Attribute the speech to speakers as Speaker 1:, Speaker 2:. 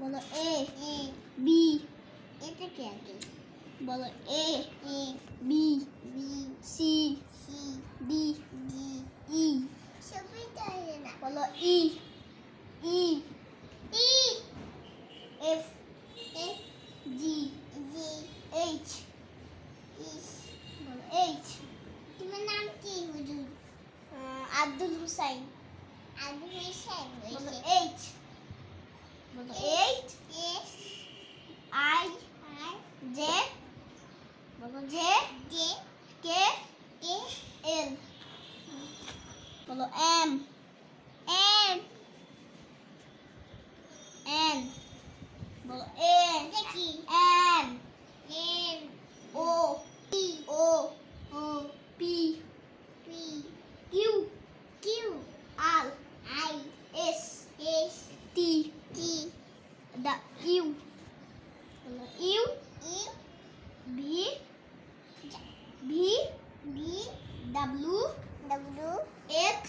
Speaker 1: বলো A B
Speaker 2: এটা কি আগে?
Speaker 1: বলো A
Speaker 2: A
Speaker 1: B
Speaker 2: B
Speaker 1: C
Speaker 2: C
Speaker 1: D
Speaker 2: D
Speaker 1: E
Speaker 2: সবই তো আসে না।
Speaker 1: বলো E E
Speaker 2: E
Speaker 1: F
Speaker 2: F
Speaker 1: G
Speaker 2: G
Speaker 1: H
Speaker 2: ইস।
Speaker 1: বলো এইচ
Speaker 2: তোমার নাম কি হুজুর?
Speaker 1: আব্দুল হুসাইন
Speaker 2: আবু হোসেন
Speaker 1: বলো
Speaker 2: হয়েছে।
Speaker 1: এইচ বলো eight
Speaker 2: S
Speaker 1: I
Speaker 2: R
Speaker 1: J বলো J
Speaker 2: J
Speaker 1: K
Speaker 2: K
Speaker 1: L বলো এম
Speaker 2: এম
Speaker 1: এন বলো এন
Speaker 2: এটা কি?
Speaker 1: N
Speaker 2: M
Speaker 1: O
Speaker 2: P
Speaker 1: O
Speaker 2: O
Speaker 1: P
Speaker 2: P
Speaker 1: Q
Speaker 2: Q
Speaker 1: R
Speaker 2: I
Speaker 1: S
Speaker 2: S
Speaker 1: T
Speaker 2: T
Speaker 1: দা U বলো U
Speaker 2: E
Speaker 1: V V
Speaker 2: B
Speaker 1: W
Speaker 2: W
Speaker 1: x